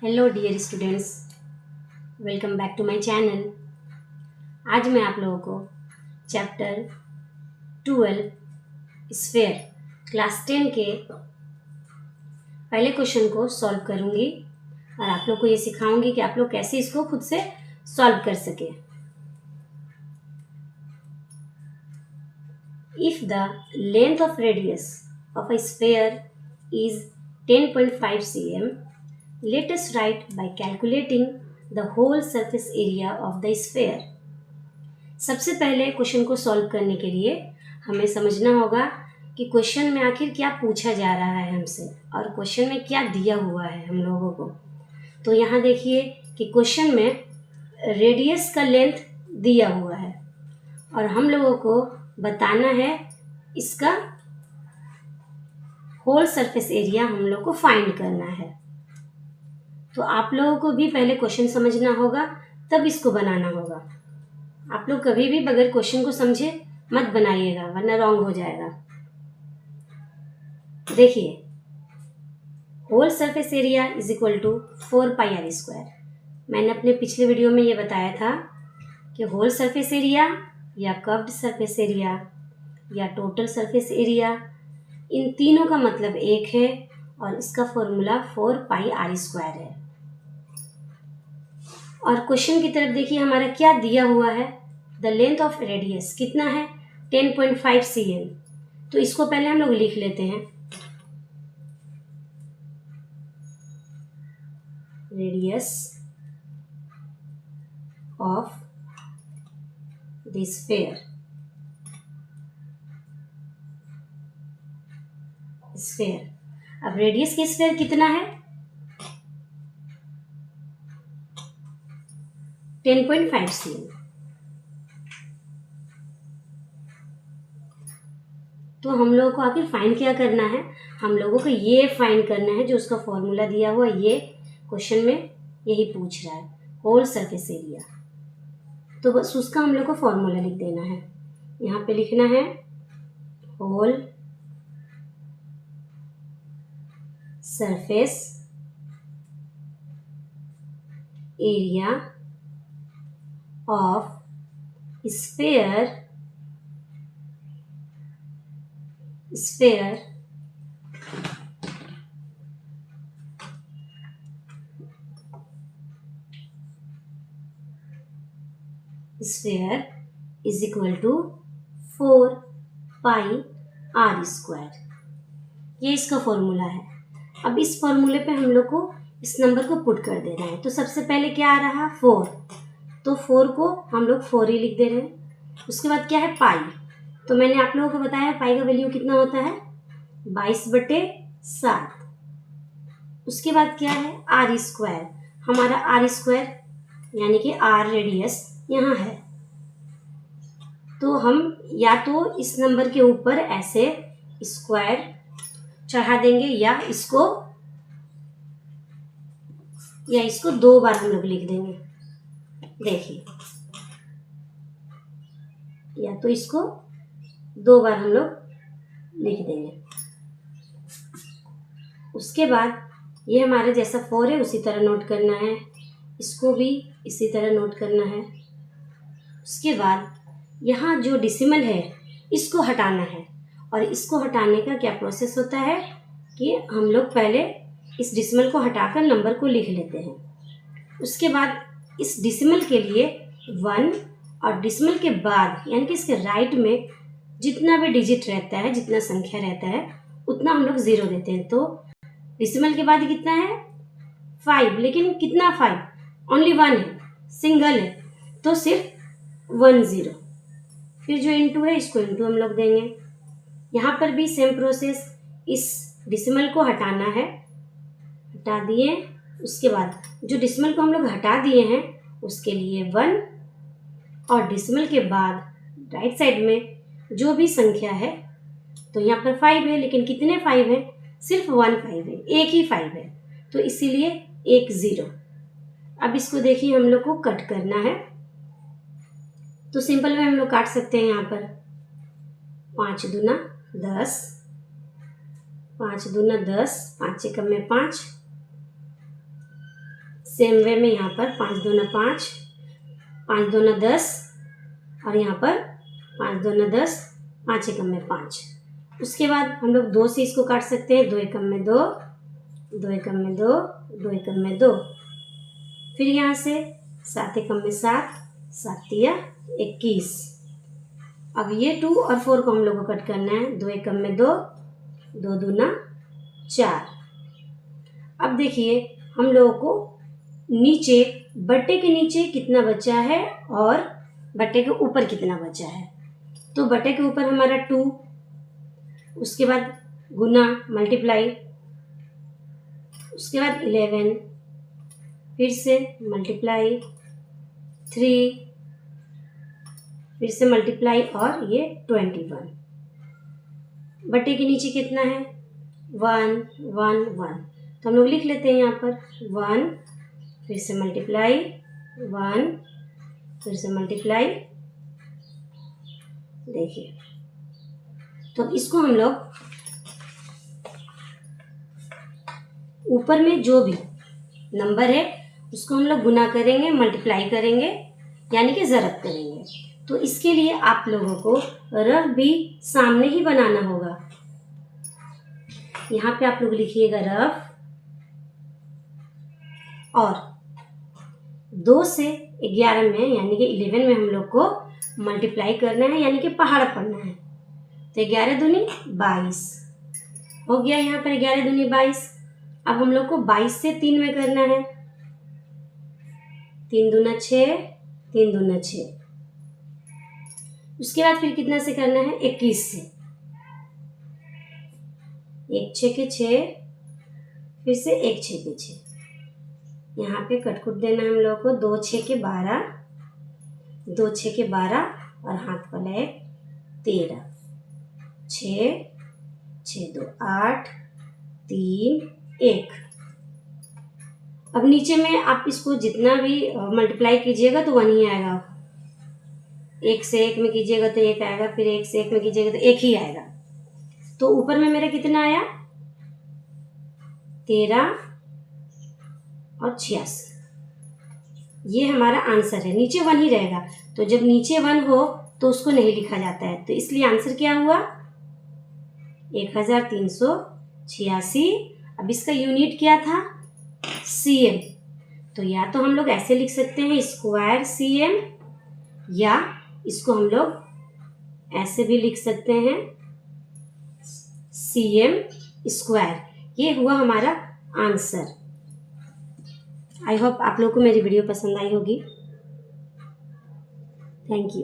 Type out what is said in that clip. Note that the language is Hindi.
Hello dear students, welcome back to my channel. आज मैं आप लोगों को चैप्टर 12 स्फीयर क्लास 10 के पहले क्वेश्चन को सॉल्व करूंगी और आप लोग को ये सिखाऊंगी कि आप लोग कैसे इसको खुद से सॉल्व कर सके। If the length of radius of a sphere is 10.5 cm, let us write by calculating the whole surface area of the sphere. सबसे पहले क्वेश्चन को सॉल्व करने के लिए हमें समझना होगा कि क्वेश्चन में आखिर क्या पूछा जा रहा है हमसे और क्वेश्चन में क्या दिया हुआ है हम लोगों को। तो यहाँ देखिए कि क्वेश्चन में रेडियस का लेंथ दिया हुआ है और हम लोगों को बताना है इसका होल सरफेस एरिया हम लोग को फाइंड करना है। तो आप लोगों को भी पहले क्वेश्चन समझना होगा, तब इसको बनाना होगा। आप लोग कभी भी बगैर क्वेश्चन को समझे मत बनाइएगा, वरना रॉन्ग हो जाएगा। देखिए, whole surface area is equal to 4πr²। मैंने अपने पिछले वीडियो में ये बताया था कि होल सरफेस एरिया या कर्व्ड सरफेस एरिया या टोटल सरफेस एरिया, इन तीनों का मतलब एक है और इसका फॉर्मूला 4πr² है। और क्वेश्चन की तरफ देखिए हमारा क्या दिया हुआ है। द लेंथ ऑफ रेडियस कितना है? 10.5 cm। तो इसको पहले हम लोग लिख लेते हैं। रेडियस ऑफ द स्फीयर, अब रेडियस की स्फीयर कितना है? 10.5 cm। तो हम लोगों को आखिर फाइंड क्या करना है? हम लोगों को ये फाइंड करना है जो उसका फॉर्मूला दिया हुआ, ये क्वेश्चन में यही पूछ रहा है, होल सरफेस एरिया। तो बस उसका हम लोग को फॉर्मूला लिख देना है। यहाँ पे लिखना है whole surface area of sphere is equal to 4πr²। ये इसका फॉर्मूला है। अब इस फॉर्मूले पे हम लोग को इस नंबर को पुट कर देना है। तो सबसे पहले क्या आ रहा? 4। तो 4 को हम लोग 4 ही लिख दे रहे हैं। उसके बाद क्या है? पाई। तो मैंने आप लोगों को बताया पाई का वैल्यू कितना होता है? 22/7। उसके बाद क्या है? r²। हमारा r² यानी कि r रेडियस यहाँ है। तो हम या तो इस नंबर के ऊपर ऐसे स्क्वायर चढ़ा देंगे या इसको 2 बार हम लोग लिख देंगे। देखिए, या तो इसको 2 बार हम लोग लिख देंगे। उसके बाद ये हमारे जैसा 4 है उसी तरह नोट करना है, इसको भी इसी तरह नोट करना है। उसके बाद यहाँ जो डेसिमल है इसको हटाना है और इसको हटाने का क्या प्रोसेस होता है कि हम लोग पहले इस डेसिमल को हटाकर नंबर को लिख लेते हैं। उसके बाद इस डेसिमल के लिए 1 और डेसिमल के बाद यानी कि इसके राइट में जितना भी डिजिट रहता है, जितना संख्या रहता है, उतना हम लोग 0 देते हैं। तो डेसिमल के बाद कितना है? 5। लेकिन कितना 5? ओनली 1 है, सिंगल है, तो सिर्फ 1 0। फिर जो इनटू है इसको इनटू हम लोग देंगे। यहाँ पर भी सेम प्रोसेस, इस डेसिमल को हटाना है, हटा दिए। उसके बाद जो डेसिमल को हम लोग हटा दिए हैं उसके लिए 1 और डेसिमल के बाद राइट साइड में जो भी संख्या है, तो यहाँ पर 5 है, लेकिन कितने 5 है? सिर्फ 1 5 है, एक ही 5 है, तो इसीलिए 1 0। अब इसको देखिए हम लोग को कट करना है। तो सिंपल में हम लोग काट सकते हैं। यहाँ पर 5 दूना 10, 5 दूना 10, 5 एकम में 5, सेम वे में यहाँ पर 5 दूना 5, 5 दूना 10 और यहाँ पर 5 दूना 10, 5 एकम में 5। उसके बाद हम लोग 2 से इसको काट सकते हैं। 2 एकम में 2, 2 एकम में 2, 2 एकम में 2। फिर यहाँ से 7 एकम में 7, 7 तिया 21। अब ये 2 और 4 को हम लोग को कट करना है। 2 एकम में 2, 2 दूना 4। अब देखिए हम लोगों को नीचे बट्टे के नीचे कितना बचा है और बट्टे के ऊपर कितना बचा है। तो बट्टे के ऊपर हमारा 2, उसके बाद गुना मल्टीप्लाई, उसके बाद 11, फिर से मल्टीप्लाई 3, फिर से मल्टीप्लाई और ये 21। बट्टे के नीचे कितना है 1 1 1, तो हम लोग लिख लेते हैं यहाँ पर 1, फिर से मल्टीप्लाई 1, फिर से मल्टीप्लाई। देखिए तो इसको हम लोग ऊपर में जो भी नंबर है उसको हम लोग गुना करेंगे, मल्टीप्लाई करेंगे, यानी कि ज़रब करेंगे। तो इसके लिए आप लोगों को रफ भी सामने ही बनाना होगा। यहाँ पे आप लोग लिखिएगा रफ, और 2 से 11 में यानी कि 11 में हम लोग को मल्टीप्लाई करना है, यानी कि पहाड़ पढ़ना है। तो 11 दूनी 22 हो गया। यहाँ पर 11 दूनी 22। अब हम लोग को 22 से 3 में करना है। 3 दूना 6, 3 दूना 6। उसके बाद फिर कितना से करना है 21 से। 1 6 के 6, फिर से 1 6 के 6। यहाँ पे कटकुट देना है हम लोग को। 2 6 के 12, 2 6 के 12 और हाथ वाला है 13। 6 6 2 8 3 1। अब नीचे में आप इसको जितना भी मल्टीप्लाई कीजिएगा तो 1 ही आएगा। 1 से 1 में कीजिएगा तो 1 आएगा, फिर 1 से 1 में कीजिएगा तो 1 ही आएगा। तो ऊपर में मेरा कितना आया 13 और 86। ये हमारा आंसर है। नीचे 1 ही रहेगा, तो जब नीचे 1 हो तो उसको नहीं लिखा जाता है। तो इसलिए आंसर क्या हुआ 1386। अब इसका यूनिट क्या था cm। तो या तो हम लोग ऐसे लिख सकते हैं स्क्वायर cm, या इसको हम लोग ऐसे भी लिख सकते हैं cm स्क्वायर। ये हुआ हमारा आंसर। आई होप आप लोग को मेरी वीडियो पसंद आई होगी। Thank you.